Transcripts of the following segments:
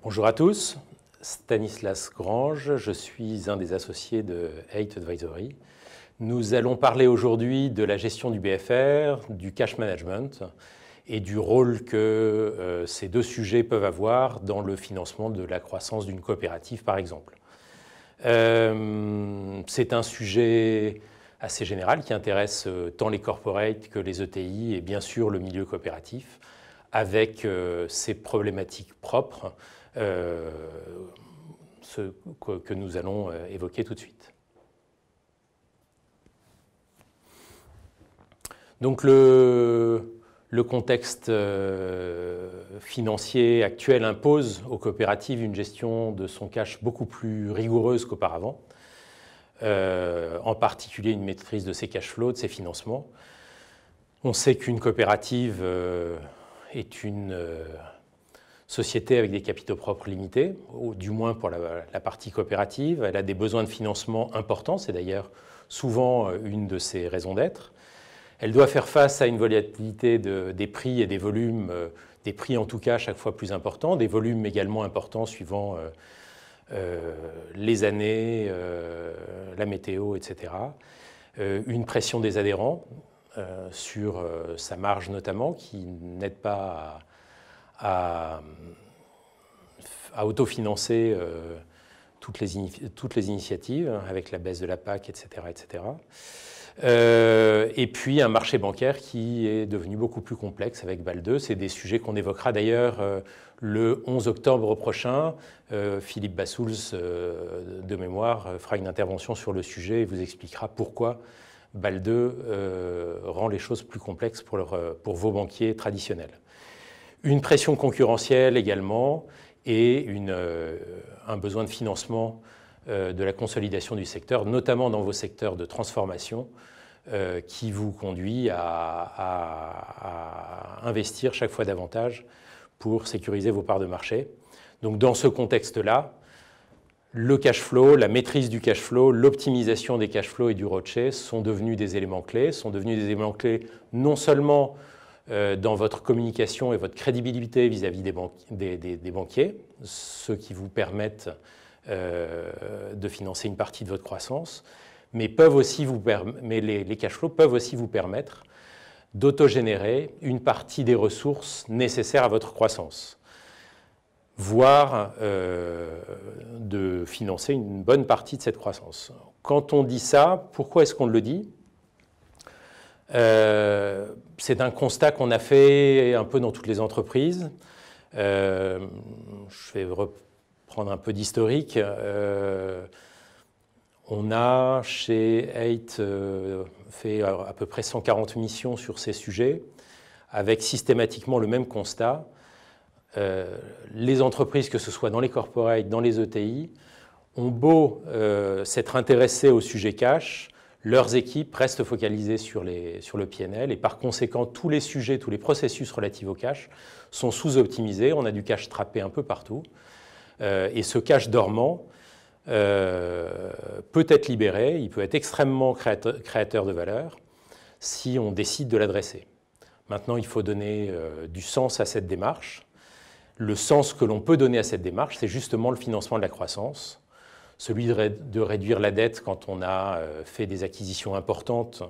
Bonjour à tous, Stanislas Grange, je suis un des associés de Eight Advisory. Nous allons parler aujourd'hui de la gestion du BFR, du cash management et du rôle que ces deux sujets peuvent avoir dans le financement de la croissance d'une coopérative, par exemple. C'est un sujet assez général qui intéresse tant les corporates que les ETI et bien sûr le milieu coopératif, avec ses problématiques propres, ce que nous allons évoquer tout de suite. Donc le contexte financier actuel impose aux coopératives une gestion de son cash beaucoup plus rigoureuse qu'auparavant, en particulier une maîtrise de ses cash flows, de ses financements. On sait qu'une coopérative est une société avec des capitaux propres limités, ou du moins pour la partie coopérative. Elle a des besoins de financement importants, c'est d'ailleurs souvent une de ses raisons d'être. Elle doit faire face à une volatilité des prix et des volumes, des prix en tout cas chaque fois plus importants, des volumes également importants suivant les années, la météo, etc. Une pression des adhérents sur sa marge notamment, qui n'aide pas à autofinancer toutes les initiatives avec la baisse de la PAC, etc. etc. Et puis un marché bancaire qui est devenu beaucoup plus complexe avec BAL2. C'est des sujets qu'on évoquera d'ailleurs le 11 octobre prochain. Philippe Bassouls, de mémoire, fera une intervention sur le sujet et vous expliquera pourquoi BAL2 rend les choses plus complexes pour vos banquiers traditionnels. Une pression concurrentielle également et un besoin de financement de la consolidation du secteur, notamment dans vos secteurs de transformation, qui vous conduit à investir chaque fois davantage pour sécuriser vos parts de marché. Donc dans ce contexte-là, le cash flow, la maîtrise du cash flow, l'optimisation des cash flows et du ROCE sont devenus des éléments clés, non seulement dans votre communication et votre crédibilité vis-à-vis des banquiers, ceux qui vous permettent de financer une partie de votre croissance, mais les cash flows peuvent aussi vous permettre d'autogénérer une partie des ressources nécessaires à votre croissance, voire de financer une bonne partie de cette croissance. Quand on dit ça, pourquoi est-ce qu'on le dit ? C'est un constat qu'on a fait un peu dans toutes les entreprises. Je vais reprendre un peu d'historique. On a chez Eight fait à peu près 140 missions sur ces sujets, avec systématiquement le même constat. Les entreprises, que ce soit dans les corporates, dans les ETI, ont beau s'être intéressées au sujet cash, leurs équipes restent focalisées sur le PNL et par conséquent, tous les sujets, tous les processus relatifs au cash sont sous-optimisés. On a du cash trappé un peu partout. Et ce cash dormant peut être libéré, il peut être extrêmement créateur de valeur si on décide de l'adresser. Maintenant, il faut donner du sens à cette démarche. Le sens que l'on peut donner à cette démarche, c'est justement le financement de la croissance. Celui de réduire la dette quand on a fait des acquisitions importantes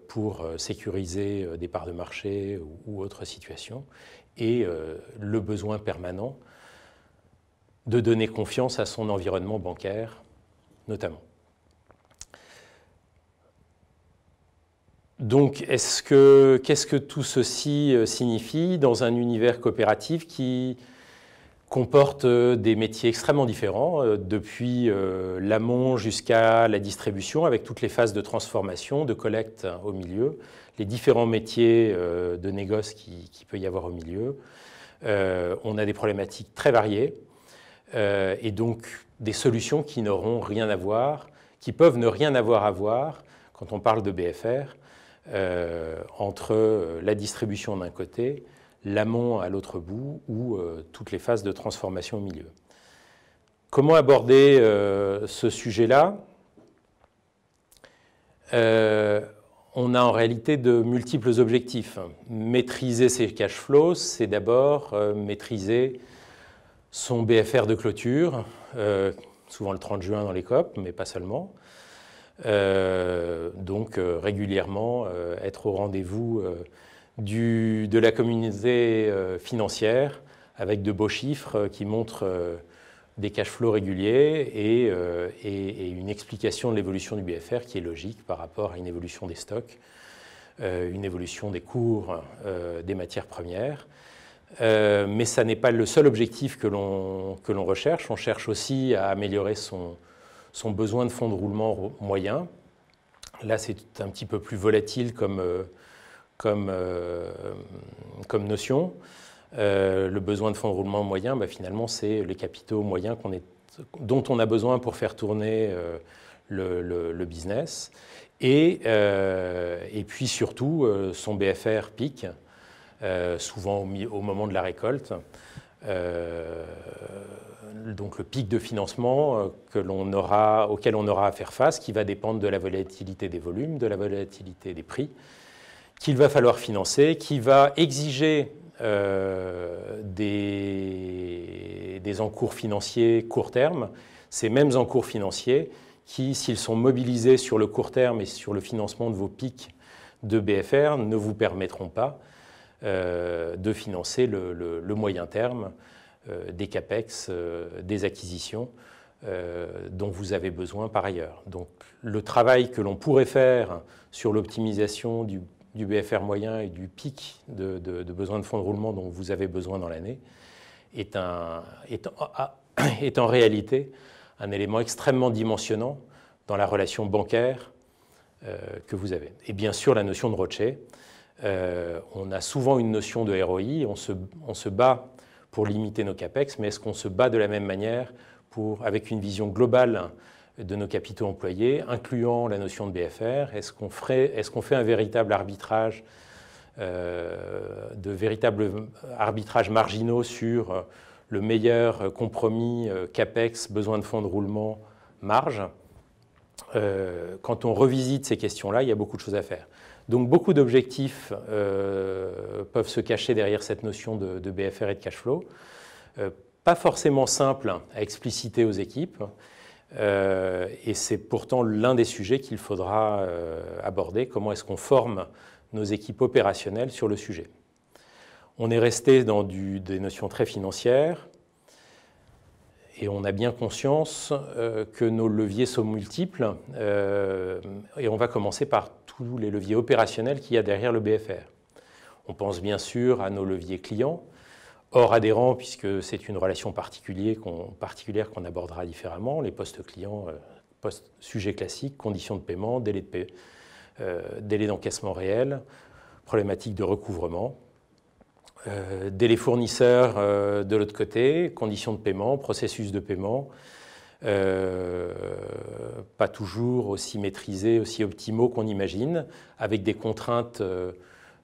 pour sécuriser des parts de marché ou autres situations, et le besoin permanent de donner confiance à son environnement bancaire, notamment. Donc, qu'est-ce que tout ceci signifie dans un univers coopératif qui comporte des métiers extrêmement différents, depuis l'amont jusqu'à la distribution, avec toutes les phases de transformation, de collecte au milieu, les différents métiers de négoce qu'il peut y avoir au milieu. On a des problématiques très variées et donc des solutions qui n'auront rien à voir, qui peuvent ne rien avoir à voir, quand on parle de BFR, entre la distribution d'un côté, l'amont à l'autre bout ou toutes les phases de transformation au milieu. Comment aborder ce sujet-là ? On a en réalité de multiples objectifs. Maîtriser ses cash flows, c'est d'abord maîtriser son BFR de clôture, souvent le 30 juin dans les COP, mais pas seulement. Donc régulièrement être au rendez-vous de la communauté financière avec de beaux chiffres qui montrent des cash flows réguliers et une explication de l'évolution du BFR qui est logique par rapport à une évolution des stocks, une évolution des cours des matières premières. Mais ça n'est pas le seul objectif que l'on recherche. On cherche aussi à améliorer son besoin de fonds de roulement moyen. Là, c'est un petit peu plus volatile comme notion. Le besoin de fonds de roulement moyen, finalement, c'est les capitaux moyens dont on a besoin pour faire tourner le business. Et puis surtout, son BFR pic, souvent au moment de la récolte. Donc le pic de financement auquel on aura à faire face, qui va dépendre de la volatilité des volumes, de la volatilité des prix, qu'il va falloir financer, qui va exiger des encours financiers court terme, ces mêmes encours financiers qui, s'ils sont mobilisés sur le court terme et sur le financement de vos pics de BFR, ne vous permettront pas de financer le moyen terme des CAPEX, des acquisitions dont vous avez besoin par ailleurs. Donc le travail que l'on pourrait faire sur l'optimisation du BFR moyen et du pic de besoin de fonds de roulement dont vous avez besoin dans l'année est en réalité un élément extrêmement dimensionnant dans la relation bancaire que vous avez. Et bien sûr, la notion de ROCE. On a souvent une notion de ROI, on se bat pour limiter nos CAPEX, mais est-ce qu'on se bat de la même manière avec une vision globale de nos capitaux employés, incluant la notion de BFR? Est-ce qu'on fait un véritable arbitrage, de véritables arbitrages marginaux sur le meilleur compromis CAPEX, besoin de fonds de roulement, marge? Quand on revisite ces questions-là, il y a beaucoup de choses à faire. Donc beaucoup d'objectifs peuvent se cacher derrière cette notion de BFR et de cash flow. Pas forcément simple à expliciter aux équipes. Et c'est pourtant l'un des sujets qu'il faudra aborder. Comment est-ce qu'on forme nos équipes opérationnelles sur le sujet? On est resté dans des notions très financières et on a bien conscience que nos leviers sont multiples et on va commencer par tous les leviers opérationnels qu'il y a derrière le BFR. On pense bien sûr à nos leviers clients, hors adhérents, puisque c'est une relation particulière qu'on abordera différemment, les postes clients, sujets classiques, conditions de paiement, délai d'encaissement réel, problématiques de recouvrement, délai fournisseurs de l'autre côté, conditions de paiement, processus de paiement, pas toujours aussi maîtrisés, aussi optimaux qu'on imagine, avec des contraintes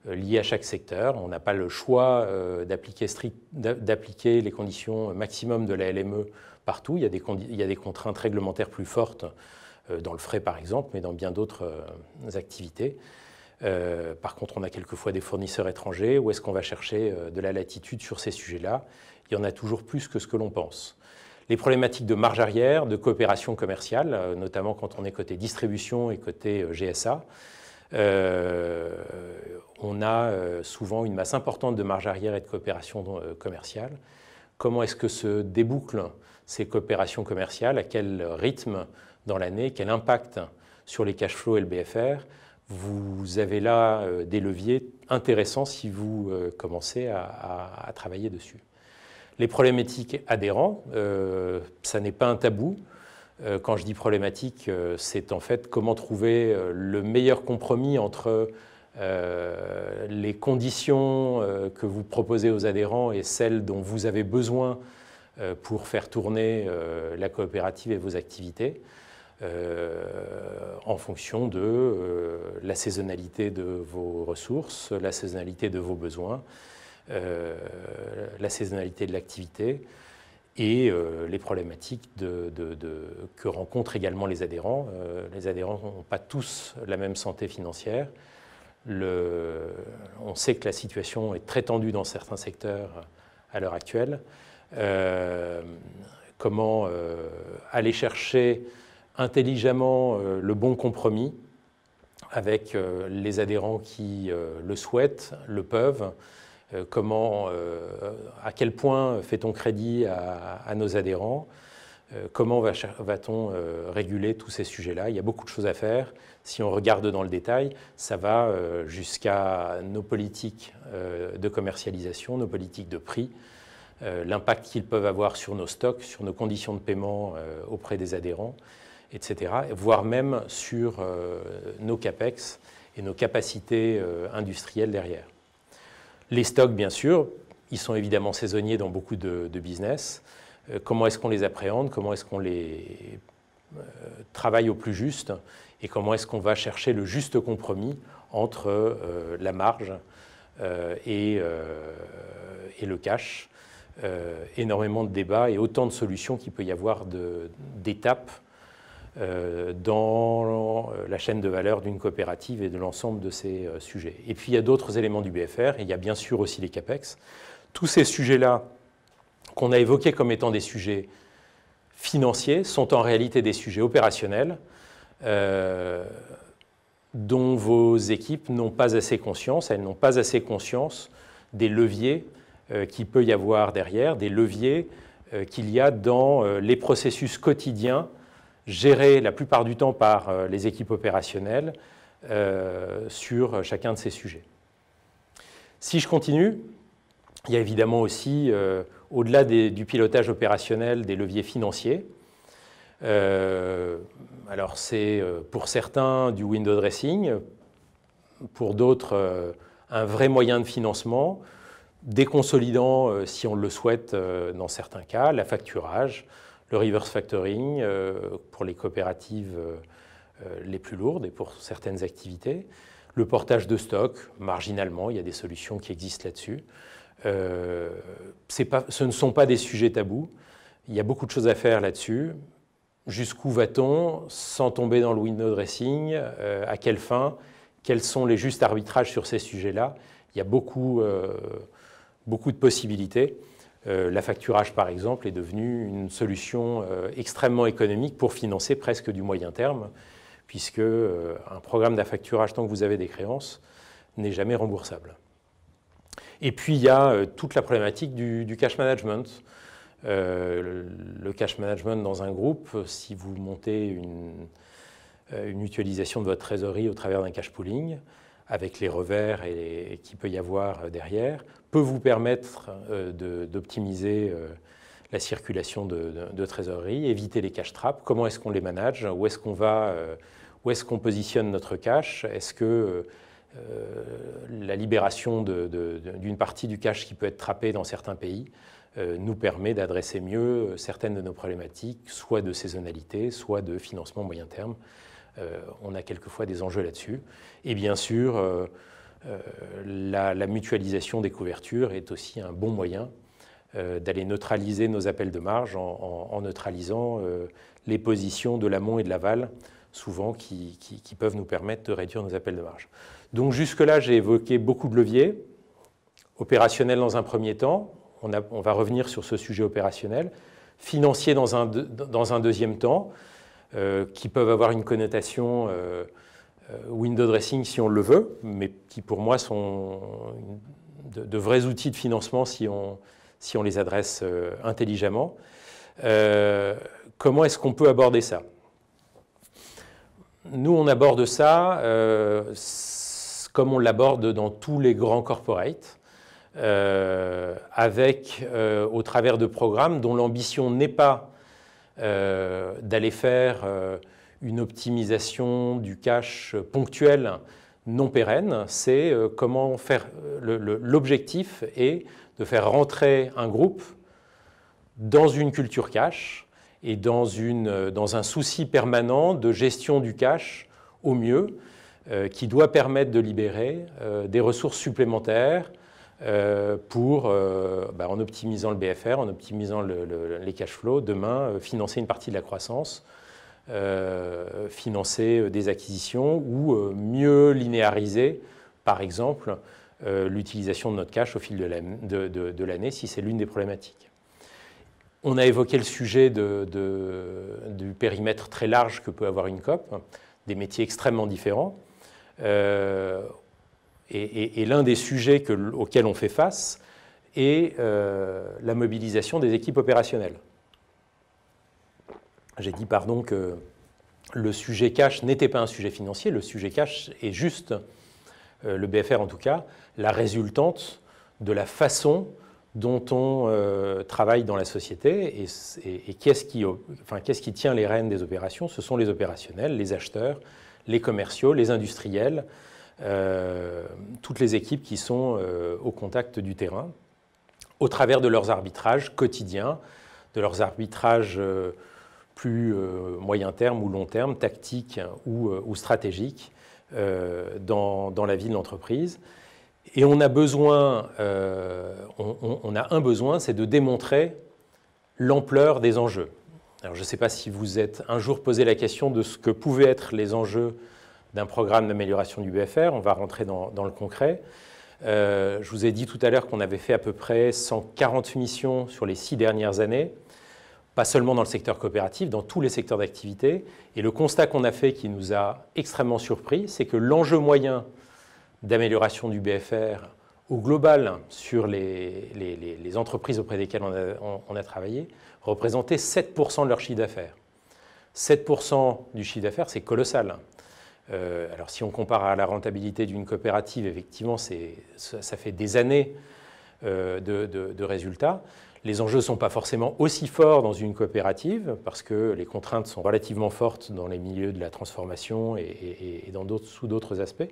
liées à chaque secteur. On n'a pas le choix d'appliquer les conditions maximum de la LME partout. Il y a des contraintes réglementaires plus fortes dans le frais par exemple, mais dans bien d'autres activités. Par contre, on a quelquefois des fournisseurs étrangers. Où est-ce qu'on va chercher de la latitude sur ces sujets-là? Il y en a toujours plus que ce que l'on pense. Les problématiques de marge arrière, de coopération commerciale, notamment quand on est côté distribution et côté GSA. On a souvent une masse importante de marge arrière et de coopération commerciale. Comment est-ce que se débouclent ces coopérations commerciales? À quel rythme dans l'année? Quel impact sur les cash flows et le BFR? Vous avez là des leviers intéressants si vous commencez à travailler dessus. Les problématiques adhérents, ça n'est pas un tabou. Quand je dis problématique, c'est en fait comment trouver le meilleur compromis entre les conditions que vous proposez aux adhérents et celles dont vous avez besoin pour faire tourner la coopérative et vos activités. En fonction de la saisonnalité de vos ressources, la saisonnalité de vos besoins, la saisonnalité de l'activité et les problématiques que rencontrent également les adhérents. Les adhérents n'ont pas tous la même santé financière. On sait que la situation est très tendue dans certains secteurs à l'heure actuelle. comment aller chercher intelligemment le bon compromis avec les adhérents qui le souhaitent, le peuvent, à quel point fait-on crédit à nos adhérents, comment va-t-on réguler tous ces sujets-là. Il y a beaucoup de choses à faire. Si on regarde dans le détail, ça va jusqu'à nos politiques de commercialisation, nos politiques de prix, l'impact qu'ils peuvent avoir sur nos stocks, sur nos conditions de paiement auprès des adhérents, etc., voire même sur nos CAPEX et nos capacités industrielles derrière. Les stocks, bien sûr, ils sont évidemment saisonniers dans beaucoup de business. Comment est-ce qu'on les appréhende? Comment est-ce qu'on les travaille au plus juste? Et comment est-ce qu'on va chercher le juste compromis entre la marge et le cash? Énormément de débats et autant de solutions qu'il peut y avoir d'étapes dans la chaîne de valeur d'une coopérative et de l'ensemble de ces sujets. Et puis il y a d'autres éléments du BFR, et il y a bien sûr aussi les CAPEX. Tous ces sujets-là qu'on a évoqués comme étant des sujets financiers sont en réalité des sujets opérationnels dont vos équipes n'ont pas assez conscience, elles n'ont pas assez conscience des leviers qu'il peut y avoir derrière, des leviers qu'il y a dans les processus quotidiens gérés la plupart du temps par les équipes opérationnelles sur chacun de ces sujets. Si je continue, il y a évidemment aussi, au-delà du pilotage opérationnel, des leviers financiers. Alors c'est pour certains du window dressing, pour d'autres un vrai moyen de financement, déconsolidant, si on le souhaite dans certains cas, la facturage, le reverse factoring pour les coopératives les plus lourdes et pour certaines activités, le portage de stock, marginalement, il y a des solutions qui existent là-dessus. Ce ne sont pas des sujets tabous, il y a beaucoup de choses à faire là-dessus. Jusqu'où va-t-on sans tomber dans le window dressing? À quelle fin? Quels sont les justes arbitrages sur ces sujets-là? Il y a beaucoup de possibilités. L'affacturage, par exemple, est devenu une solution extrêmement économique pour financer presque du moyen terme, puisque un programme d'affacturage, tant que vous avez des créances, n'est jamais remboursable. Et puis, il y a toute la problématique du cash management. Le cash management dans un groupe, si vous montez une mutualisation de votre trésorerie au travers d'un cash pooling, avec les revers qu'il peut y avoir derrière, peut vous permettre d'optimiser la circulation de trésorerie, éviter les cash traps. Comment est-ce qu'on les manage? Où est-ce qu'on positionne notre cash? Est-ce que la libération d'une partie du cash qui peut être trappé dans certains pays nous permet d'adresser mieux certaines de nos problématiques, soit de saisonnalité, soit de financement moyen terme? On a quelquefois des enjeux là-dessus. Et bien sûr, la mutualisation des couvertures est aussi un bon moyen d'aller neutraliser nos appels de marge en neutralisant les positions de l'amont et de l'aval, souvent qui peuvent nous permettre de réduire nos appels de marge. Donc jusque-là, j'ai évoqué beaucoup de leviers, opérationnels dans un premier temps, on va revenir sur ce sujet opérationnel, financier dans un deuxième temps, qui peuvent avoir une connotation window dressing si on le veut, mais qui pour moi sont de vrais outils de financement si on les adresse intelligemment. Comment est-ce qu'on peut aborder ça? Nous, on aborde ça comme on l'aborde dans tous les grands corporates, avec, au travers de programmes dont l'ambition n'est pas d'aller faire une optimisation du cash ponctuel non pérenne, c'est comment faire. L'objectif est de faire rentrer un groupe dans une culture cash et dans un souci permanent de gestion du cash au mieux, qui doit permettre de libérer des ressources supplémentaires en optimisant le BFR, en optimisant les cash flows, demain, financer une partie de la croissance, financer des acquisitions ou mieux linéariser, par exemple, l'utilisation de notre cash au fil de l'année, si c'est l'une des problématiques. On a évoqué le sujet du périmètre très large que peut avoir une COP, des métiers extrêmement différents. Et l'un des sujets auxquels on fait face est la mobilisation des équipes opérationnelles. J'ai dit, pardon, que le sujet cash n'était pas un sujet financier. Le sujet cash est juste, le BFR en tout cas, la résultante de la façon dont on travaille dans la société. Et qu'est-ce qui tient les rênes des opérations? Ce sont les opérationnels, les acheteurs, les commerciaux, les industriels, toutes les équipes qui sont au contact du terrain, au travers de leurs arbitrages quotidiens, de leurs arbitrages plus moyen terme ou long terme, tactiques ou stratégiques dans la vie de l'entreprise. Et on a besoin, on a un besoin, c'est de démontrer l'ampleur des enjeux. Alors je ne sais pas si vous êtes un jour posé la question de ce que pouvaient être les enjeux d'un programme d'amélioration du BFR. On va rentrer dans le concret. Je vous ai dit tout à l'heure qu'on avait fait à peu près 140 missions sur les 6 dernières années, pas seulement dans le secteur coopératif, dans tous les secteurs d'activité. Et le constat qu'on a fait qui nous a extrêmement surpris, c'est que l'enjeu moyen d'amélioration du BFR au global sur les entreprises auprès desquelles on a travaillé représentait 7% de leur chiffre d'affaires. 7% du chiffre d'affaires, c'est colossal. Alors si on compare à la rentabilité d'une coopérative, effectivement, ça fait des années de résultats. Les enjeux ne sont pas forcément aussi forts dans une coopérative parce que les contraintes sont relativement fortes dans les milieux de la transformation et sous d'autres aspects.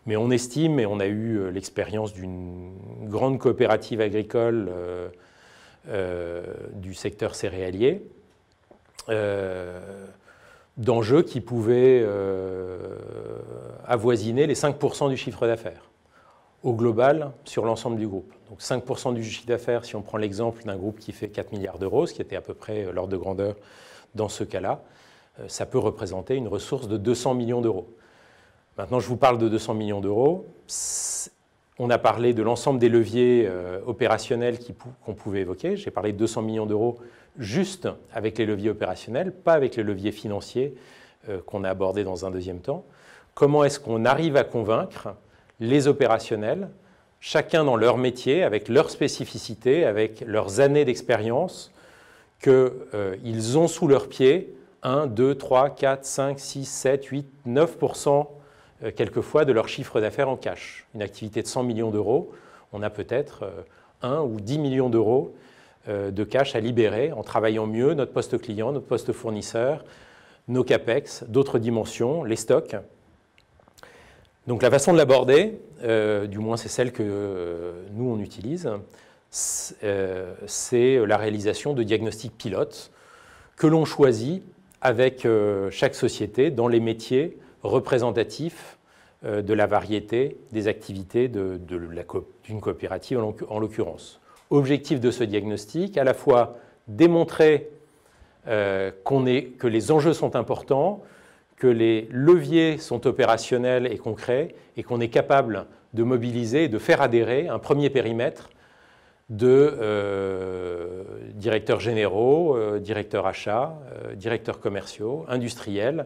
Mais on estime, et on a eu l'expérience d'une grande coopérative agricole du secteur céréalier, d'enjeux qui pouvaient avoisiner les 5% du chiffre d'affaires au global sur l'ensemble du groupe. Donc 5% du chiffre d'affaires, si on prend l'exemple d'un groupe qui fait 4 milliards d'euros, ce qui était à peu près l'ordre de grandeur dans ce cas-là, ça peut représenter une ressource de 200 millions d'euros. Maintenant, je vous parle de 200 millions d'euros. On a parlé de l'ensemble des leviers opérationnels qu'on pouvait évoquer. J'ai parlé de 200 millions d'euros juste avec les leviers opérationnels, pas avec les leviers financiers qu'on a abordés dans un deuxième temps. Comment est-ce qu'on arrive à convaincre les opérationnels, chacun dans leur métier, avec leurs spécificités, avec leurs années d'expérience, qu'ils ont sous leurs pieds 1, 2, 3, 4, 5, 6, 7, 8, 9% quelquefois de leur chiffre d'affaires en cash. Une activité de 100 millions d'euros, on a peut-être 1 ou 10 millions d'euros de cash à libérer en travaillant mieux notre poste client, notre poste fournisseur, nos CAPEX, d'autres dimensions, les stocks. Donc la façon de l'aborder, du moins c'est celle que nous on utilise, c'est la réalisation de diagnostics pilotes que l'on choisit avec chaque société dans les métiers représentatifs de la variété des activités d'une coopérative en l'occurrence. Objectif de ce diagnostic, à la fois démontrer que les enjeux sont importants, que les leviers sont opérationnels et concrets et qu'on est capable de mobiliser et de faire adhérer un premier périmètre de directeurs généraux, directeurs achats, directeurs commerciaux, industriels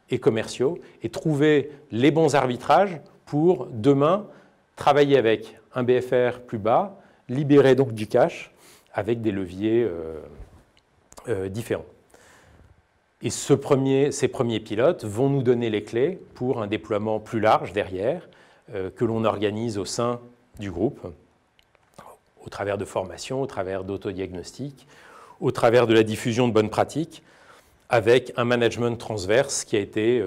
et commerciaux et trouver les bons arbitrages pour demain travailler avec un BFR plus bas, libérer donc du cash avec des leviers différents. Et ces premiers pilotes vont nous donner les clés pour un déploiement plus large derrière, que l'on organise au sein du groupe, au travers de formations, au travers d'autodiagnostics, au travers de la diffusion de bonnes pratiques, avec un management transverse qui a été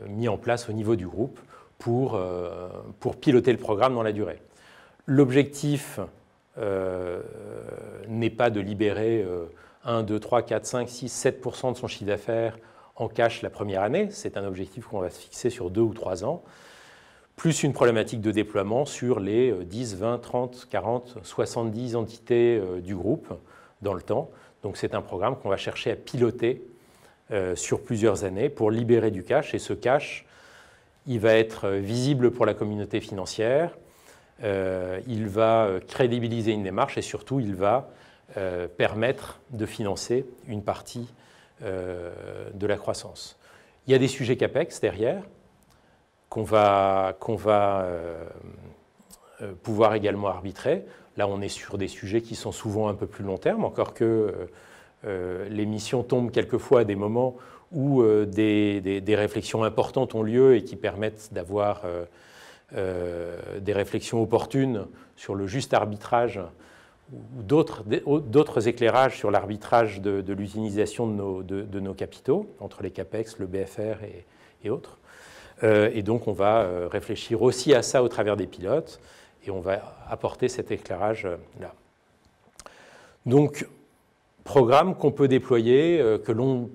mis en place au niveau du groupe pour piloter le programme dans la durée. L'objectif n'est pas de libérer 1, 2, 3, 4, 5, 6, 7% de son chiffre d'affaires en cash la première année. C'est un objectif qu'on va se fixer sur 2 ou 3 ans, plus une problématique de déploiement sur les 10, 20, 30, 40, 70 entités du groupe dans le temps. Donc c'est un programme qu'on va chercher à piloter sur plusieurs années pour libérer du cash. Et ce cash, il va être visible pour la communauté financière, il va crédibiliser une démarche et surtout il va permettre de financer une partie de la croissance. Il y a des sujets CAPEX derrière qu'on va pouvoir également arbitrer. Là, on est sur des sujets qui sont souvent un peu plus long terme, encore que les missions tombent quelquefois à des moments où des réflexions importantes ont lieu et qui permettent d'avoir des réflexions opportunes sur le juste arbitrage ou d'autres éclairages sur l'arbitrage de l'utilisation de nos capitaux, entre les CAPEX, le BFR et autres. Et donc, on va réfléchir aussi à ça au travers des pilotes, et on va apporter cet éclairage-là. Donc, programme qu'on peut déployer, que l'on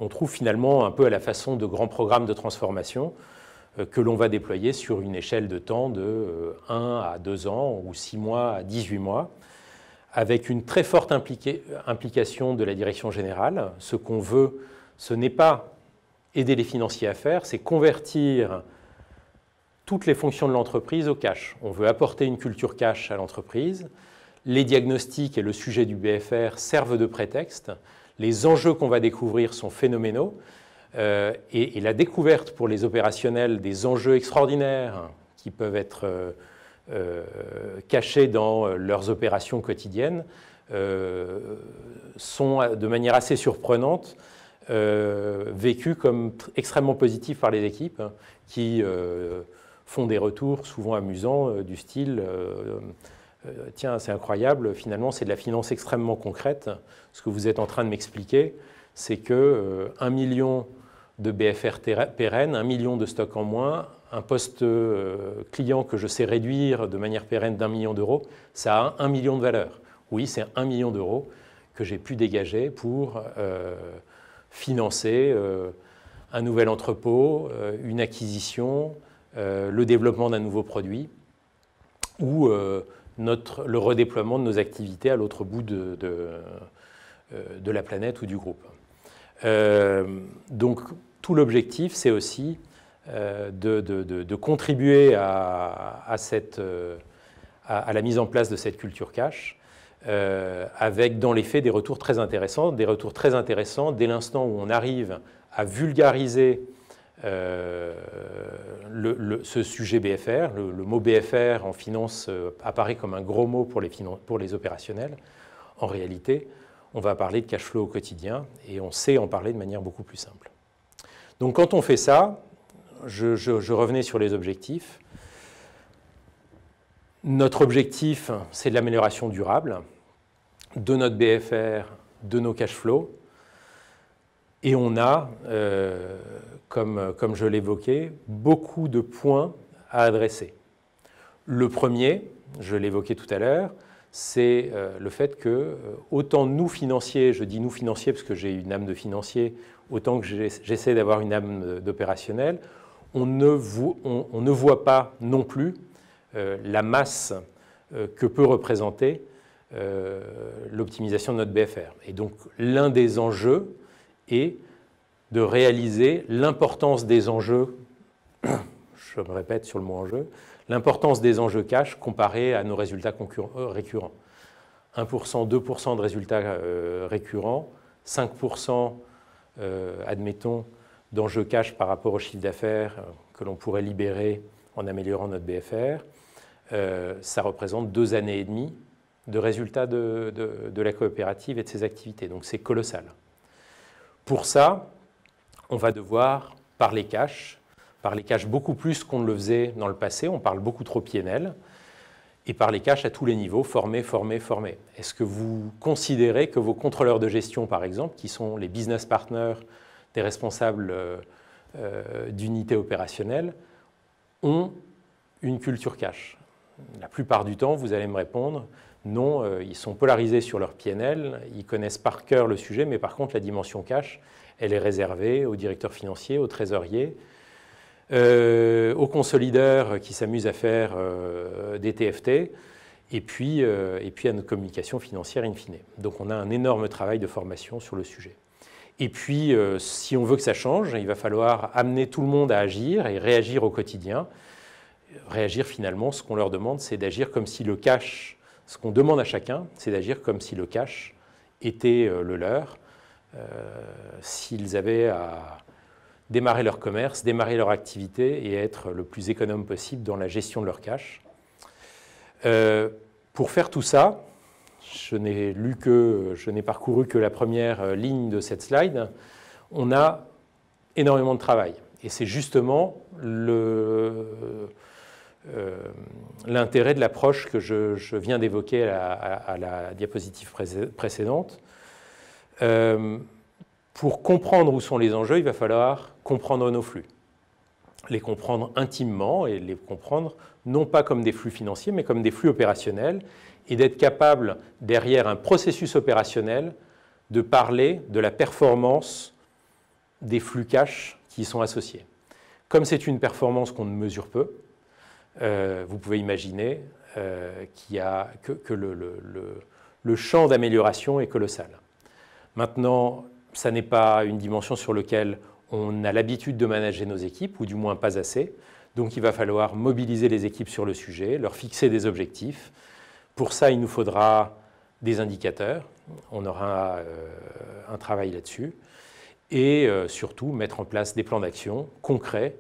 trouve finalement un peu à la façon de grands programmes de transformation, que l'on va déployer sur une échelle de temps de 1 à 2 ans ou 6 mois à 18 mois, avec une très forte implication de la direction générale. Ce qu'on veut, ce n'est pas aider les financiers à faire, c'est convertir toutes les fonctions de l'entreprise au cash. On veut apporter une culture cash à l'entreprise. Les diagnostics et le sujet du BFR servent de prétexte. Les enjeux qu'on va découvrir sont phénoménaux. Et la découverte pour les opérationnels des enjeux extraordinaires qui peuvent être cachés dans leurs opérations quotidiennes sont de manière assez surprenante vécus comme extrêmement positifs par les équipes qui font des retours souvent amusants du style tiens, c'est incroyable, finalement c'est de la finance extrêmement concrète. Ce que vous êtes en train de m'expliquer, c'est que 1 million de BFR pérenne, 1 million de stocks en moins, un poste client que je sais réduire de manière pérenne d'1 million d'euros, ça a 1 million de valeur. Oui, c'est 1 million d'euros que j'ai pu dégager pour financer un nouvel entrepôt, une acquisition, le développement d'un nouveau produit ou le redéploiement de nos activités à l'autre bout de la planète ou du groupe. Donc, tout l'objectif, c'est aussi de contribuer à la mise en place de cette culture cash, avec dans les faits des retours très intéressants dès l'instant où on arrive à vulgariser ce sujet BFR. Le mot BFR en finance apparaît comme un gros mot pour les opérationnels. En réalité, on va parler de cash flow au quotidien et on sait en parler de manière beaucoup plus simple. Donc quand on fait ça, je revenais sur les objectifs. Notre objectif, c'est de l'amélioration durable de notre BFR, de nos cash flows. Et on a, comme je l'évoquais, beaucoup de points à adresser. Le premier, je l'évoquais tout à l'heure, c'est le fait que, autant nous financiers, je dis nous financiers parce que j'ai une âme de financier, autant que j'essaie d'avoir une âme d'opérationnel, on ne voit pas non plus la masse que peut représenter l'optimisation de notre BFR. Et donc, l'un des enjeux est de réaliser l'importance des enjeux, je me répète sur le mot enjeu, l'importance des enjeux cash comparés à nos résultats récurrents. 1%, 2% de résultats récurrents, 5%, admettons, d'enjeux cash par rapport au chiffre d'affaires que l'on pourrait libérer en améliorant notre BFR, ça représente 2 années et demie de résultats de la coopérative et de ses activités. Donc c'est colossal. Pour ça, on va devoir parler cash beaucoup plus qu'on ne le faisait dans le passé. On parle beaucoup trop PNL et parler cash à tous les niveaux, former. Est-ce que vous considérez que vos contrôleurs de gestion, par exemple, qui sont les business partners des responsables d'unités opérationnelles, ont une culture cash? La plupart du temps, vous allez me répondre, non, ils sont polarisés sur leur PNL, ils connaissent par cœur le sujet, mais par contre, la dimension cash, elle est réservée aux directeurs financiers, aux trésoriers, aux consolideurs qui s'amusent à faire des TFT, et puis à notre communication financière in fine. Donc on a un énorme travail de formation sur le sujet. Et puis, si on veut que ça change, il va falloir amener tout le monde à agir et réagir au quotidien. Réagir finalement, ce qu'on leur demande, c'est d'agir comme si le cash Ce qu'on demande à chacun, c'est d'agir comme si le cash était le leur, s'ils avaient à démarrer leur commerce, démarrer leur activité et être le plus économe possible dans la gestion de leur cash. Pour faire tout ça, je n'ai parcouru que la première ligne de cette slide, on a énormément de travail. Et c'est justement l'intérêt de l'approche que je viens d'évoquer à la diapositive précédente. Pour comprendre où sont les enjeux, il va falloir comprendre nos flux. Les comprendre intimement et les comprendre non pas comme des flux financiers, mais comme des flux opérationnels, et d'être capable, derrière un processus opérationnel, de parler de la performance des flux cash qui y sont associés. Comme c'est une performance qu'on ne mesure peu, vous pouvez imaginer que le champ d'amélioration est colossal. Maintenant, ça n'est pas une dimension sur laquelle on a l'habitude de manager nos équipes, ou du moins pas assez. Donc il va falloir mobiliser les équipes sur le sujet, leur fixer des objectifs. Pour ça, il nous faudra des indicateurs. On aura un travail là-dessus. Et surtout, mettre en place des plans d'action concrets,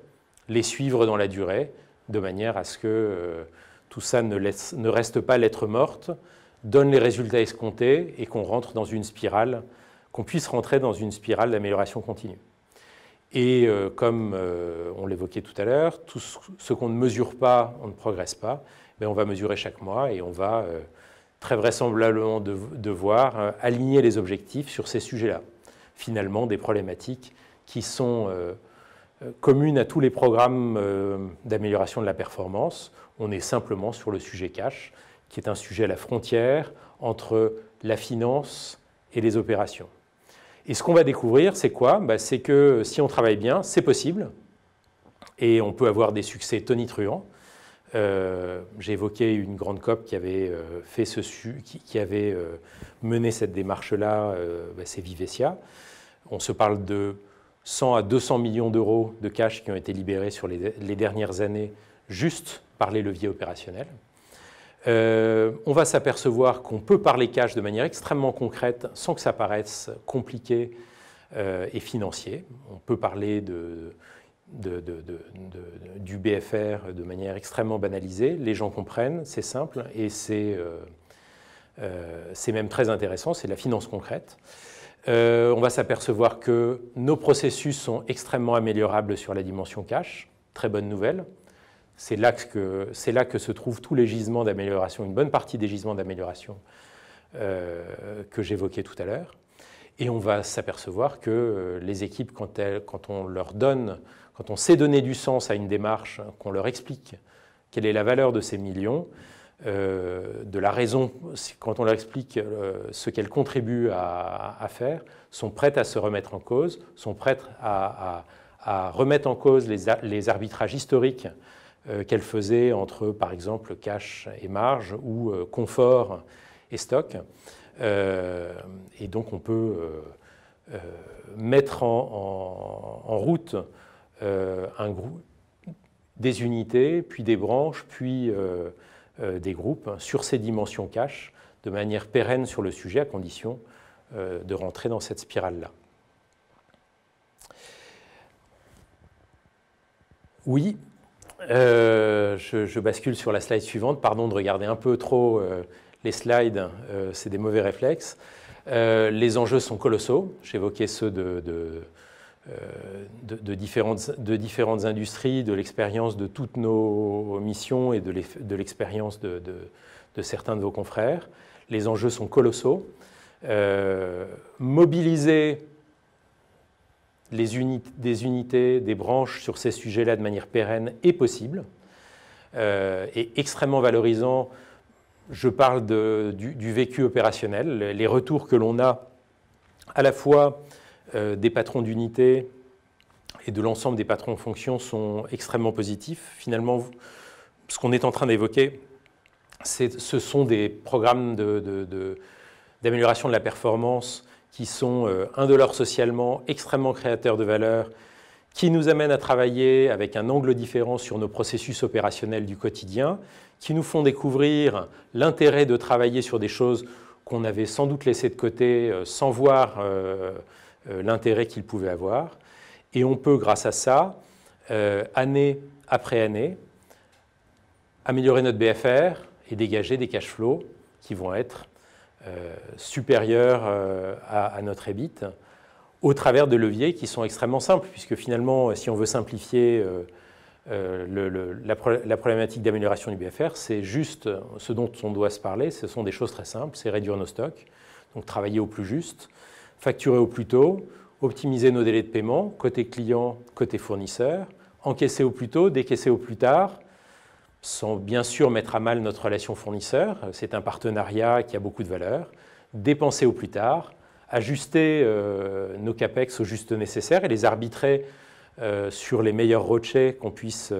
les suivre dans la durée, de manière à ce que tout ça ne reste pas lettre morte, donne les résultats escomptés et qu'on rentre dans une spirale, qu'on puisse rentrer dans une spirale d'amélioration continue. Et comme on l'évoquait tout à l'heure, tout ce qu'on ne mesure pas, on ne progresse pas, mais on va mesurer chaque mois et on va très vraisemblablement devoir aligner les objectifs sur ces sujets-là. Finalement, des problématiques qui sont communes à tous les programmes d'amélioration de la performance. On est simplement sur le sujet cash, qui est un sujet à la frontière entre la finance et les opérations. Et ce qu'on va découvrir, c'est quoi? C'est que si on travaille bien, c'est possible, et on peut avoir des succès tonitruants. J'ai évoqué une grande COP qui avait, mené cette démarche-là, c'est Vivescia. On se parle de 100 à 200 millions d'euros de cash qui ont été libérés sur les dernières années juste par les leviers opérationnels. On va s'apercevoir qu'on peut parler cash de manière extrêmement concrète sans que ça paraisse compliqué et financier. On peut parler du BFR de manière extrêmement banalisée. Les gens comprennent, c'est simple et c'est même très intéressant, c'est de la finance concrète. On va s'apercevoir que nos processus sont extrêmement améliorables sur la dimension cash. Très bonne nouvelle. C'est là que se trouvent tous les gisements d'amélioration, une bonne partie des gisements d'amélioration que j'évoquais tout à l'heure. Et on va s'apercevoir que les équipes, quand on sait donner du sens à une démarche, qu'on leur explique quelle est la valeur de ces millions, de la raison, quand on leur explique ce qu'elles contribuent à faire, sont prêtes à se remettre en cause, sont prêtes à remettre en cause les arbitrages historiques qu'elle faisait entre, par exemple, cash et marge ou confort et stock. Et donc, on peut mettre en route des unités, puis des branches, puis des groupes sur ces dimensions cash de manière pérenne sur le sujet, à condition de rentrer dans cette spirale-là. Oui. Je bascule sur la slide suivante. Pardon de regarder un peu trop les slides, c'est des mauvais réflexes. Les enjeux sont colossaux. J'évoquais ceux de différentes industries, de l'expérience de toutes nos missions et de l'expérience de certains de vos confrères. Les enjeux sont colossaux. Mobiliser des unités, des branches sur ces sujets-là de manière pérenne est possible, et extrêmement valorisant. Je parle du vécu opérationnel, les retours que l'on a à la fois des patrons d'unités et de l'ensemble des patrons en fonction sont extrêmement positifs. Finalement, ce qu'on est en train d'évoquer, ce sont des programmes d'amélioration de la performance qui sont indolores socialement, extrêmement créateurs de valeur, qui nous amènent à travailler avec un angle différent sur nos processus opérationnels du quotidien, qui nous font découvrir l'intérêt de travailler sur des choses qu'on avait sans doute laissées de côté sans voir l'intérêt qu'ils pouvaient avoir. Et on peut, grâce à ça, année après année, améliorer notre BFR et dégager des cash flows qui vont être supérieurs à notre EBIT au travers de leviers qui sont extrêmement simples, puisque finalement, si on veut simplifier la problématique d'amélioration du BFR, c'est juste ce dont on doit se parler, ce sont des choses très simples, c'est réduire nos stocks, donc travailler au plus juste, facturer au plus tôt, optimiser nos délais de paiement, côté client, côté fournisseur, encaisser au plus tôt, décaisser au plus tard, sans bien sûr mettre à mal notre relation fournisseur, c'est un partenariat qui a beaucoup de valeur, dépenser au plus tard, ajuster nos capex au juste nécessaire et les arbitrer sur les meilleurs rochers qu'on puisse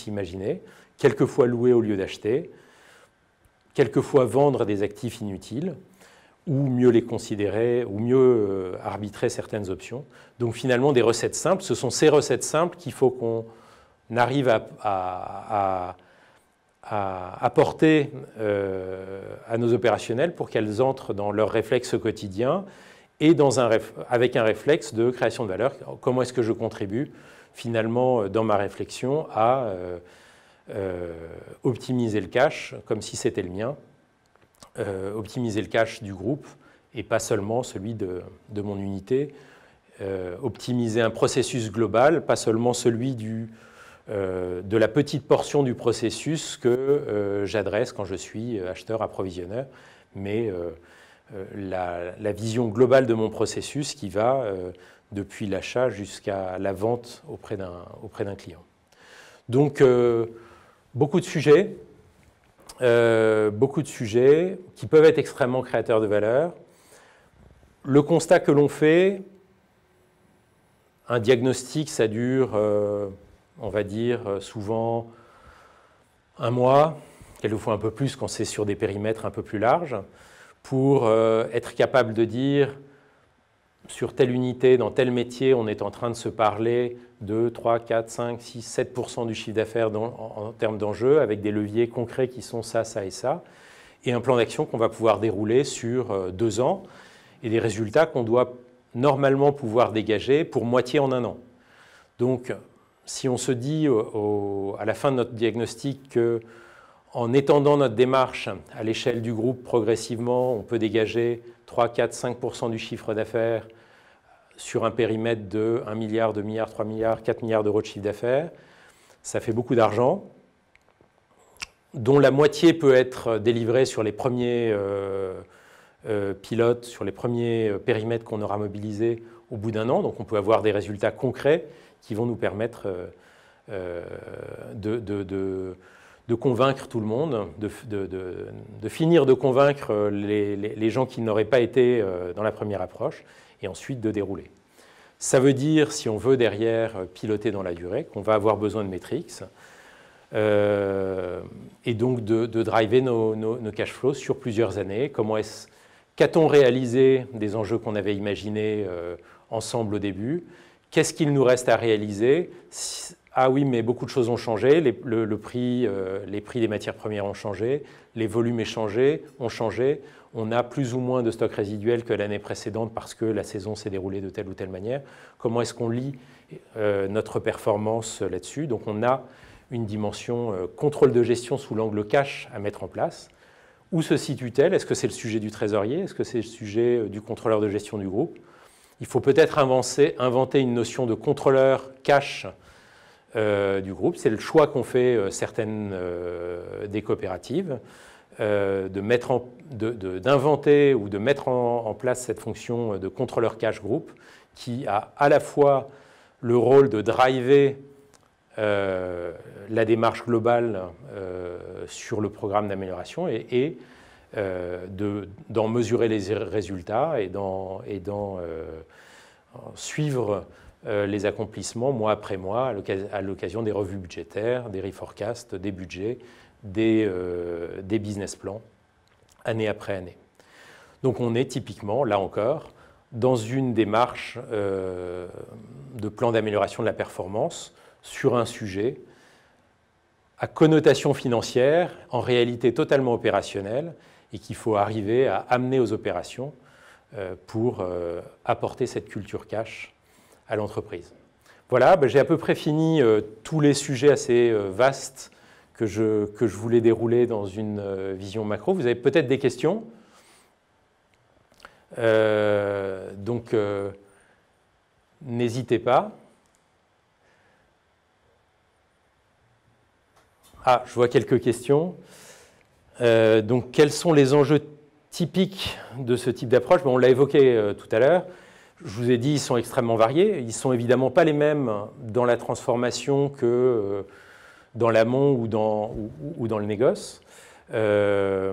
imaginer, quelquefois louer au lieu d'acheter, quelquefois vendre des actifs inutiles, ou mieux les considérer, ou mieux arbitrer certaines options. Donc finalement, des recettes simples, ce sont ces recettes simples qu'il faut qu'on arrive à apporter à nos opérationnels pour qu'elles entrent dans leur réflexe quotidien et avec un réflexe de création de valeur. Comment est-ce que je contribue finalement dans ma réflexion à optimiser le cash comme si c'était le mien, optimiser le cash du groupe et pas seulement celui de mon unité, optimiser un processus global, pas seulement celui de la petite portion du processus que j'adresse quand je suis acheteur-approvisionneur, mais la vision globale de mon processus qui va depuis l'achat jusqu'à la vente auprès d'un client. Donc, beaucoup de sujets qui peuvent être extrêmement créateurs de valeur. Le constat que l'on fait, un diagnostic, ça dure, on va dire, souvent un mois, quelquefois un peu plus quand c'est sur des périmètres un peu plus larges, pour être capable de dire, sur telle unité, dans tel métier, on est en train de se parler de 3, 4, 5, 6, 7% du chiffre d'affaires en termes d'enjeux, avec des leviers concrets qui sont ça, ça et ça, et un plan d'action qu'on va pouvoir dérouler sur 2 ans, et des résultats qu'on doit normalement pouvoir dégager pour moitié en 1 an. Donc, si on se dit à la fin de notre diagnostic qu'en étendant notre démarche à l'échelle du groupe progressivement, on peut dégager 3, 4, 5% du chiffre d'affaires sur un périmètre de 1 milliard, 2 milliards, 3 milliards, 4 milliards d'euros de chiffre d'affaires, ça fait beaucoup d'argent, dont la moitié peut être délivrée sur les premiers pilotes, sur les premiers périmètres qu'on aura mobilisés au bout d'1 an. Donc on peut avoir des résultats concrets qui vont nous permettre de convaincre tout le monde, de finir de convaincre les gens qui n'auraient pas été dans la première approche, et ensuite de dérouler. Ça veut dire, si on veut derrière piloter dans la durée, qu'on va avoir besoin de metrics, et donc de driver nos cash flows sur plusieurs années. Qu'a-t-on réalisé des enjeux qu'on avait imaginés ensemble au début? Qu'est-ce qu'il nous reste à réaliser? Ah oui, mais beaucoup de choses ont changé, les prix des matières premières ont changé, les volumes ont changé, on a plus ou moins de stocks résiduels que l'année précédente parce que la saison s'est déroulée de telle ou telle manière. Comment est-ce qu'on lit notre performance là-dessus? Donc on a une dimension contrôle de gestion sous l'angle cash à mettre en place. Où se situe-t-elle? Est-ce que c'est le sujet du trésorier? Est-ce que c'est le sujet du contrôleur de gestion du groupe? Il faut peut-être inventer une notion de contrôleur cash du groupe. C'est le choix qu'ont fait certaines des coopératives, d'inventer ou de mettre en place cette fonction de contrôleur cash groupe qui a à la fois le rôle de driver la démarche globale sur le programme d'amélioration et d'en mesurer les résultats et d'en suivre les accomplissements mois après mois à l'occasion des revues budgétaires, des reforecasts, des budgets, des business plans, année après année. Donc on est typiquement, là encore, dans une démarche de plan d'amélioration de la performance sur un sujet à connotation financière, en réalité totalement opérationnelle, et qu'il faut arriver à amener aux opérations pour apporter cette culture cash à l'entreprise. Voilà, j'ai à peu près fini tous les sujets assez vastes que je voulais dérouler dans une vision macro. Vous avez peut-être des questions. Donc, n'hésitez pas. Ah, je vois quelques questions. Donc, quels sont les enjeux typiques de ce type d'approche? On l'a évoqué tout à l'heure. Je vous ai dit, ils sont extrêmement variés. Ils ne sont évidemment pas les mêmes dans la transformation que dans l'amont ou dans le négoce. Sur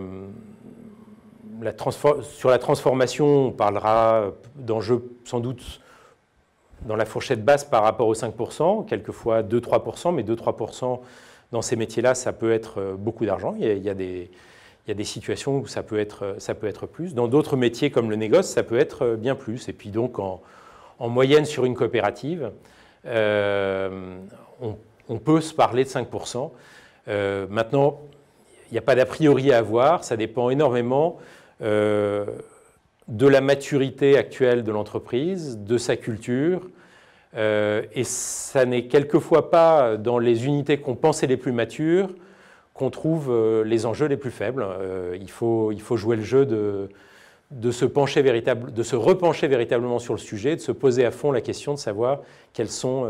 la transformation, on parlera d'enjeux sans doute dans la fourchette basse par rapport aux 5%, quelquefois 2-3%, mais 2-3% dans ces métiers-là, ça peut être beaucoup d'argent. Il y a des situations où ça peut être plus. Dans d'autres métiers comme le négoce, ça peut être bien plus. Et puis donc, en moyenne sur une coopérative, on peut se parler de 5%. Maintenant, il n'y a pas d'a priori à avoir. Ça dépend énormément de la maturité actuelle de l'entreprise, de sa culture. Et ça n'est quelquefois pas dans les unités qu'on pensait les plus matures qu'on trouve les enjeux les plus faibles. Il faut jouer le jeu de se repencher véritablement sur le sujet, de se poser à fond la question de savoir quels sont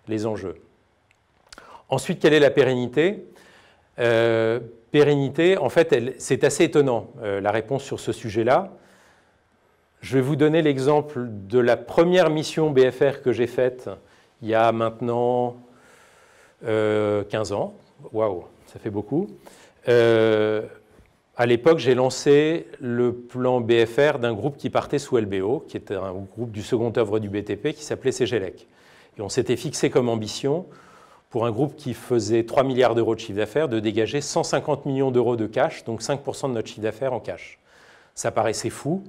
les enjeux. Ensuite, quelle est la pérennité? Pérennité, en fait, c'est assez étonnant, la réponse sur ce sujet-là. Je vais vous donner l'exemple de la première mission BFR que j'ai faite il y a maintenant 15 ans. Waouh, ça fait beaucoup. À l'époque, j'ai lancé le plan BFR d'un groupe qui partait sous LBO, qui était un groupe du second œuvre du BTP, qui s'appelait Cegelec. Et on s'était fixé comme ambition, pour un groupe qui faisait 3 milliards d'euros de chiffre d'affaires, de dégager 150 millions d'euros de cash, donc 5% de notre chiffre d'affaires en cash. Ça paraissait fou.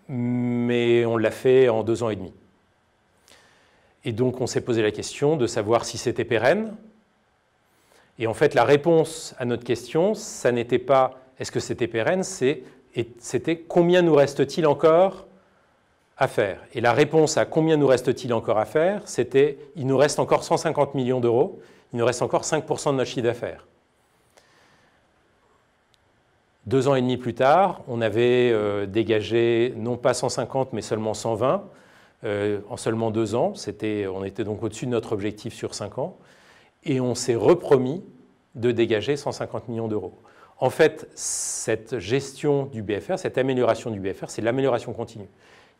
Mais on l'a fait en 2 ans et demi. Et donc, on s'est posé la question de savoir si c'était pérenne. Et en fait, la réponse à notre question, ça n'était pas est-ce que c'était pérenne, c'était combien nous reste-t-il encore à faire. Et la réponse à combien nous reste-t-il encore à faire, c'était il nous reste encore 150 millions d'euros, il nous reste encore 5% de notre chiffre d'affaires. 2 ans et demi plus tard, on avait dégagé non pas 150 mais seulement 120 en seulement 2 ans. On était donc au-dessus de notre objectif sur 5 ans. Et on s'est repromis de dégager 150 millions d'euros. En fait, cette gestion du BFR, cette amélioration du BFR, c'est l'amélioration continue.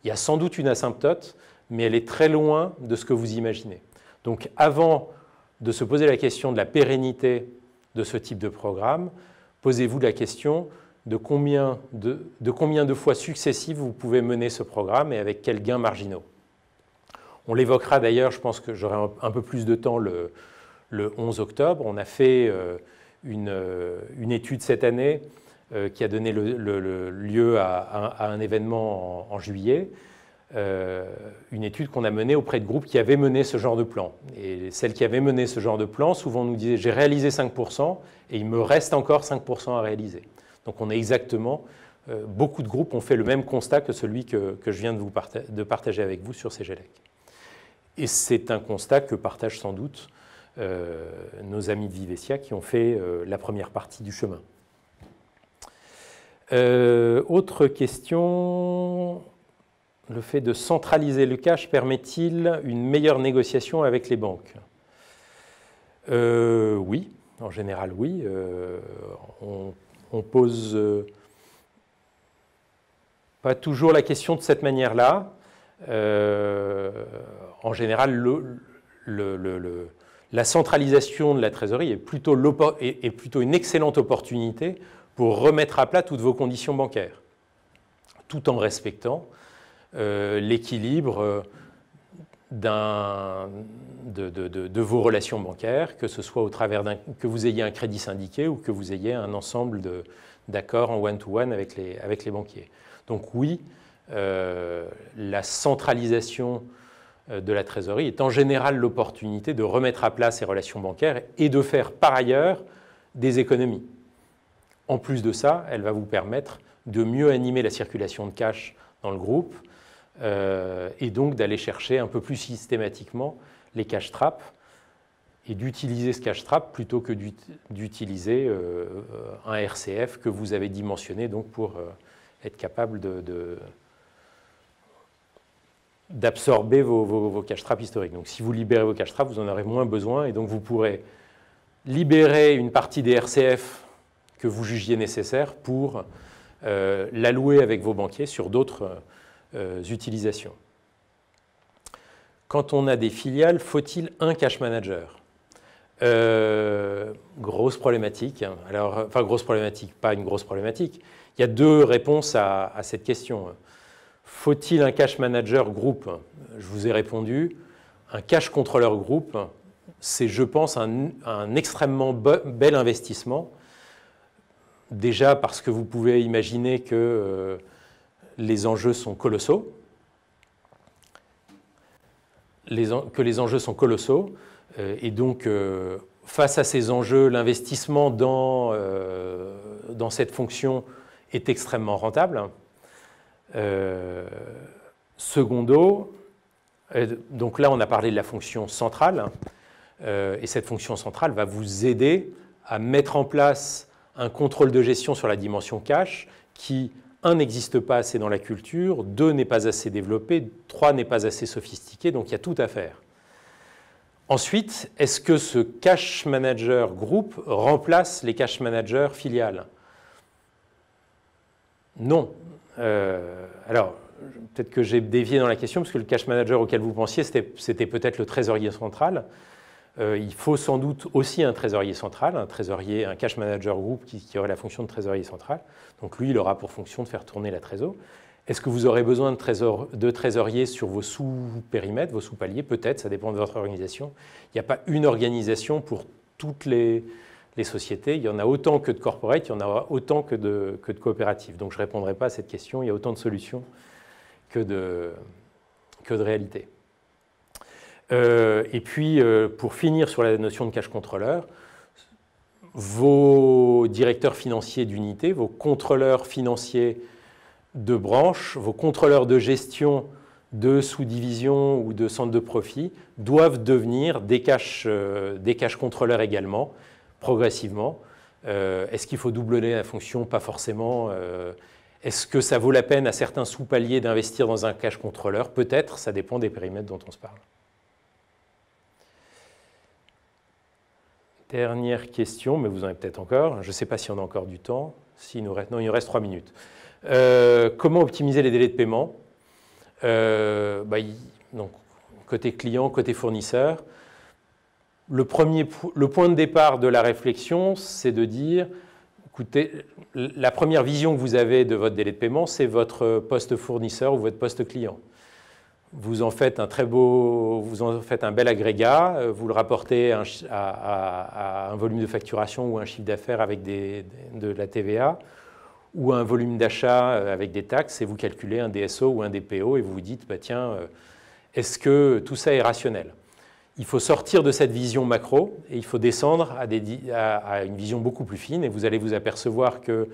Il y a sans doute une asymptote, mais elle est très loin de ce que vous imaginez. Donc avant de se poser la question de la pérennité de ce type de programme, posez-vous la question de combien de fois successives vous pouvez mener ce programme et avec quels gains marginaux. On l'évoquera d'ailleurs, je pense que j'aurai un peu plus de temps le 11 octobre. On a fait une étude cette année qui a donné lieu à un événement en juillet, une étude qu'on a menée auprès de groupes qui avaient mené ce genre de plan. Et celles qui avaient mené ce genre de plan, souvent nous disaient « j'ai réalisé 5% et il me reste encore 5% à réaliser ». Donc on est exactement, beaucoup de groupes ont fait le même constat que celui que je viens de partager avec vous sur Cegelec. Et c'est un constat que partagent sans doute nos amis de Vivessia qui ont fait la première partie du chemin. Autre question, le fait de centraliser le cash permet-il une meilleure négociation avec les banques? Oui, en général oui. On pose pas toujours la question de cette manière-là. En général, la centralisation de la trésorerie est plutôt une excellente opportunité pour remettre à plat toutes vos conditions bancaires, tout en respectant l'équilibre de vos relations bancaires, que ce soit au travers que vous ayez un crédit syndiqué ou que vous ayez un ensemble d'accords en one-to-one avec les banquiers. Donc oui, la centralisation de la trésorerie est en général l'opportunité de remettre à plat ces relations bancaires et de faire par ailleurs des économies. En plus de ça, elle va vous permettre de mieux animer la circulation de cash dans le groupe et donc d'aller chercher un peu plus systématiquement les cash traps et d'utiliser ce cash trap plutôt que d'utiliser un RCF que vous avez dimensionné donc pour être capable d'absorber vos cash traps historiques. Donc si vous libérez vos cash traps, vous en aurez moins besoin et donc vous pourrez libérer une partie des RCF que vous jugiez nécessaire pour l'allouer avec vos banquiers sur d'autres utilisations. Quand on a des filiales, faut-il un cash manager ? Grosse problématique. Alors, enfin, grosse problématique, pas une grosse problématique. Il y a deux réponses à cette question. Faut-il un cash manager groupe ? Je vous ai répondu. Un cash contrôleur groupe, c'est, je pense, un extrêmement bel investissement. Déjà parce que vous pouvez imaginer que les enjeux sont colossaux. Que les enjeux sont colossaux. Et donc, face à ces enjeux, l'investissement dans cette fonction est extrêmement rentable. Secondo, donc là, on a parlé de la fonction centrale. Et cette fonction centrale va vous aider à mettre en place un contrôle de gestion sur la dimension cash qui, 1, n'existe pas assez dans la culture, 2, n'est pas assez développé, 3, n'est pas assez sophistiqué, donc il y a tout à faire. Ensuite, est-ce que ce cash manager groupe remplace les cash managers filiales ? Non. Alors, peut-être que j'ai dévié dans la question, parce que le cash manager auquel vous pensiez, c'était peut-être le trésorier central. Il faut sans doute aussi un trésorier central, un cash manager groupe qui aurait la fonction de trésorier central. Donc lui, il aura pour fonction de faire tourner la trésor. Est-ce que vous aurez besoin de trésoriers sur vos sous-périmètres, vos sous-paliers ? Peut-être, ça dépend de votre organisation. Il n'y a pas une organisation pour toutes les sociétés. Il y en a autant que de corporate, il y en a autant que de coopératives. Donc je ne répondrai pas à cette question. Il y a autant de solutions que de réalités. Et puis, pour finir sur la notion de cash contrôleur, vos directeurs financiers d'unité, vos contrôleurs financiers de branche, vos contrôleurs de gestion de sous-divisions ou de centres de profit doivent devenir des cash contrôleurs également, progressivement. Est-ce qu'il faut doubler la fonction ? Pas forcément. Est-ce que ça vaut la peine à certains sous-paliers d'investir dans un cash contrôleur ? Peut-être, ça dépend des périmètres dont on se parle. Dernière question, mais vous en avez peut-être encore. Je ne sais pas si on a encore du temps. Non, il nous reste 3 minutes. Comment optimiser les délais de paiement ? Donc, côté client, côté fournisseur. Le point de départ de la réflexion, c'est de dire, écoutez, la première vision que vous avez de votre délai de paiement, c'est votre poste fournisseur ou votre poste client. Vous en faites un bel agrégat, vous le rapportez à un volume de facturation ou un chiffre d'affaires avec de la TVA ou un volume d'achat avec des taxes et vous calculez un DSO ou un DPO et vous vous dites, bah, tiens, est-ce que tout ça est rationnel ? Il faut sortir de cette vision macro et il faut descendre à une vision beaucoup plus fine et vous allez vous apercevoir que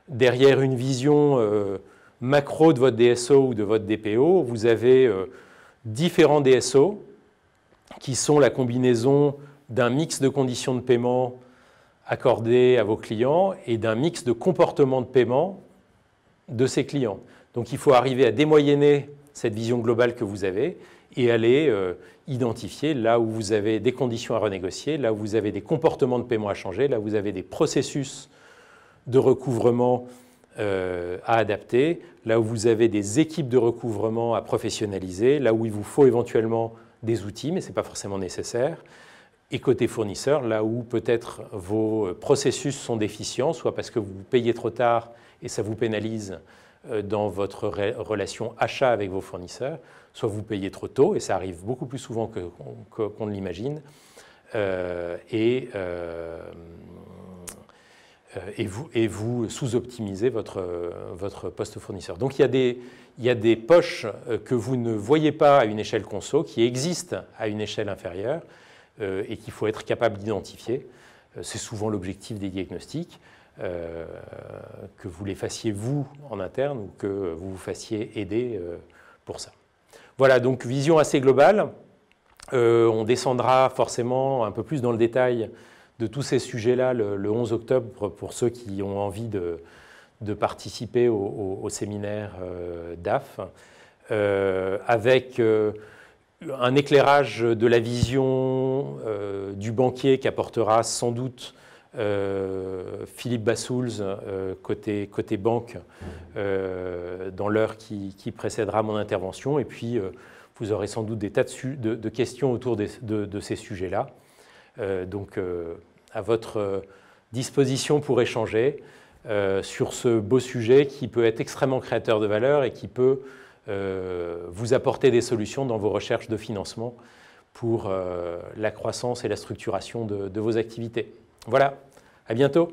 derrière une vision macro de votre DSO ou de votre DPO, vous avez différents DSO qui sont la combinaison d'un mix de conditions de paiement accordées à vos clients et d'un mix de comportements de paiement de ces clients. Donc il faut arriver à démoyenner cette vision globale que vous avez et aller identifier là où vous avez des conditions à renégocier, là où vous avez des comportements de paiement à changer, là où vous avez des processus de recouvrement à adapter, là où vous avez des équipes de recouvrement à professionnaliser, là où il vous faut éventuellement des outils, mais ce n'est pas forcément nécessaire. Et côté fournisseur, là où peut-être vos processus sont déficients, soit parce que vous payez trop tard et ça vous pénalise dans votre relation achat avec vos fournisseurs, soit vous payez trop tôt, et ça arrive beaucoup plus souvent qu'on ne l'imagine, et vous sous-optimisez votre poste fournisseur. Donc il y a des poches que vous ne voyez pas à une échelle conso, qui existent à une échelle inférieure et qu'il faut être capable d'identifier. C'est souvent l'objectif des diagnostics, que vous les fassiez vous en interne ou que vous vous fassiez aider pour ça. Voilà, donc vision assez globale. On descendra forcément un peu plus dans le détail de tous ces sujets-là le 11 octobre pour ceux qui ont envie de participer au séminaire DAF, avec un éclairage de la vision du banquier qu'apportera sans doute Philippe Bassouls côté banque dans l'heure qui précédera mon intervention, et puis vous aurez sans doute des tas de questions autour de ces sujets-là. Donc à votre disposition pour échanger sur ce beau sujet qui peut être extrêmement créateur de valeur et qui peut vous apporter des solutions dans vos recherches de financement pour la croissance et la structuration de vos activités. Voilà, à bientôt.